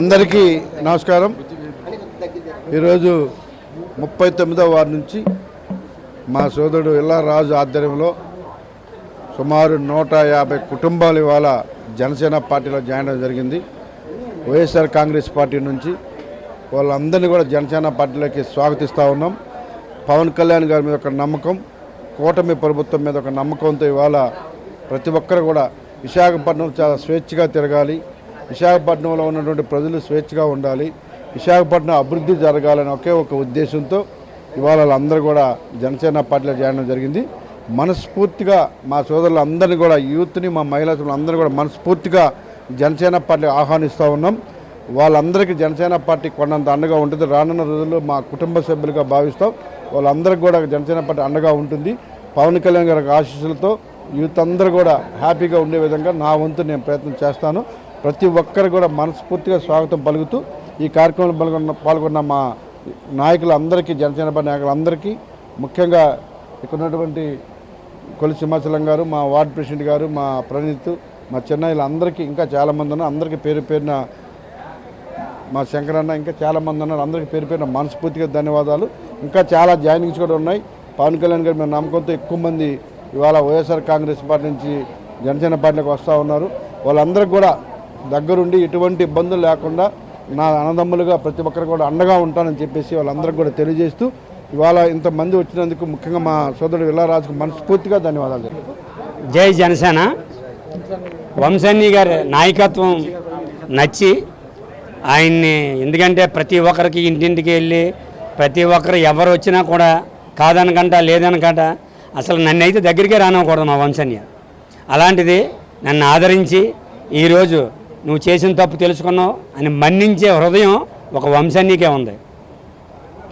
అందరికీ నమస్కారం. ఈరోజు 39వ వార్డు నుంచి మా సోదరుడు ఇల్లా రాజు ఆధ్వర్యంలో సుమారు 150 కుటుంబాలు ఇవాళ జనసేన పార్టీలో జాయిన్ అవ్వడం జరిగింది. వైఎస్ఆర్ కాంగ్రెస్ పార్టీ నుంచి వాళ్ళందరినీ కూడా జనసేన పార్టీలోకి స్వాగతిస్తూ ఉన్నాం. పవన్ కళ్యాణ్ గారి మీద ఒక నమ్మకం, కూటమి ప్రభుత్వం మీద ఒక నమ్మకంతో ఇవాళ ప్రతి ఒక్కరు కూడా విశాఖపట్నం చాలా స్వేచ్ఛగా తిరగాలి, విశాఖపట్నంలో ఉన్నటువంటి ప్రజలు స్వేచ్ఛగా ఉండాలి, విశాఖపట్నం అభివృద్ధి జరగాలని ఒకే ఒక ఉద్దేశంతో ఇవాళ వాళ్ళందరూ కూడా జనసేన పార్టీలో జాయిన్ జరిగింది. మనస్ఫూర్తిగా మా సోదరులందరినీ కూడా యూత్ని, మా మహిళా అందరూ కూడా మనస్ఫూర్తిగా జనసేన పార్టీ ఆహ్వానిస్తూ ఉన్నాం. వాళ్ళందరికీ జనసేన పార్టీ కొన్నంత అండగా ఉంటుంది. రానున్న రోజుల్లో మా కుటుంబ సభ్యులుగా భావిస్తాం. వాళ్ళందరికీ కూడా జనసేన పార్టీ అండగా ఉంటుంది. పవన్ కళ్యాణ్ గారి ఆశీస్సులతో యూత్ అందరూ కూడా హ్యాపీగా ఉండే విధంగా నా వంతు నేను ప్రయత్నం చేస్తాను. ప్రతి ఒక్కరు కూడా మనస్ఫూర్తిగా స్వాగతం పలుకుతూ ఈ కార్యక్రమంలో పాల్గొన్న మా నాయకులందరికీ, జనసేన పార్టీ నాయకులందరికీ, ముఖ్యంగా ఇక్కడ ఉన్నటువంటి కొలి సింహాచలం గారు, మా వార్డు ప్రెసిడెంట్ గారు, మా ప్రణీత్, మా చెన్నైలు అందరికీ, ఇంకా చాలామంది ఉన్నారు, అందరికీ పేరు పేరున, మా శంకరన్న, ఇంకా చాలామంది ఉన్నారు, అందరికీ పేరు పేరున మనస్ఫూర్తిగా ధన్యవాదాలు. ఇంకా చాలా జాయినింగ్స్ కూడా ఉన్నాయి. పవన్ కళ్యాణ్ గారి మీద నమ్మకంతో ఎక్కువ మంది ఇవాళ వైఎస్ఆర్ కాంగ్రెస్ పార్టీ నుంచి జనసేన పార్టీలోకి వస్తూ ఉన్నారు. వాళ్ళందరికీ కూడా దగ్గరుండి ఎటువంటి ఇబ్బందులు లేకుండా నా అన్నదమ్ములుగా ప్రతి ఒక్కరు కూడా అండగా ఉంటానని చెప్పేసి వాళ్ళందరికీ కూడా తెలియజేస్తూ ఇవాళ ఇంతమంది వచ్చినందుకు ముఖ్యంగా మా సోదరుడు ఇల్లా రాజుకు మనస్ఫూర్తిగా ధన్యవాదాలు. జై జనసేన. వంశన్నీ గారి నాయకత్వం నచ్చి ఆయన్ని, ఎందుకంటే ప్రతి ఒక్కరికి ఇంటింటికి వెళ్ళి ప్రతి ఒక్కరు ఎవరు వచ్చినా కూడా కాదనకంట లేదనకంట అసలు నన్ను అయితే దగ్గరికే రానివ్వకూడదు మా వంశన్య. అలాంటిది నన్ను ఆదరించి ఈరోజు నువ్వు చేసిన తప్పు తెలుసుకున్నావు అని మన్నించే హృదయం ఒక వంశన్యకే ఉంది.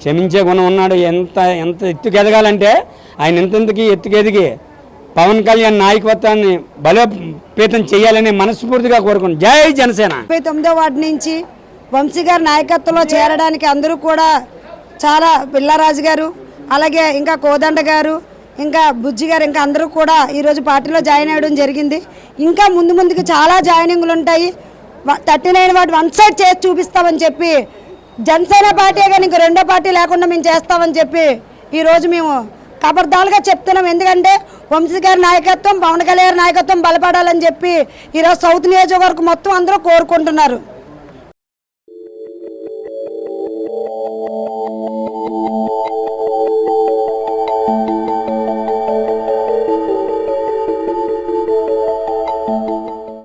క్షమించే గుణం ఉన్నాడు. ఎంత ఎత్తుకెదగాలంటే ఆయన ఇంతకి ఎత్తుకెదిగి పవన్ కళ్యాణ్ నాయకత్వాన్ని బలోపేతం చేయాలని మనస్ఫూర్తిగా కోరుకున్నాను. జై జనసేన. 39వ వార్డు నుంచి వంశీ గారి నాయకత్వంలో చేరడానికి అందరూ కూడా చాలా, పిల్లరాజు గారు, అలాగే ఇంకా కోదండ గారు, ఇంకా బుజ్జి గారు, ఇంకా అందరూ కూడా ఈరోజు పార్టీలో జాయిన్ అవ్వడం జరిగింది. ఇంకా ముందుకు చాలా జాయినింగ్లు ఉంటాయి. 39 వార్డు వన్ సైడ్ చేసి చూపిస్తామని చెప్పి జనసేన పార్టీ కానీ ఇంక రెండో పార్టీ లేకుండా మేము చేస్తామని చెప్పి ఈరోజు మేము కబర్దాలుగా చెప్తున్నాం. ఎందుకంటే వంశీ గారి నాయకత్వం, పవన్ కళ్యాణ్ నాయకత్వం బలపడాలని చెప్పి ఈరోజు సౌత్ నియోజకవర్గం మొత్తం అందరూ కోరుకుంటున్నారు.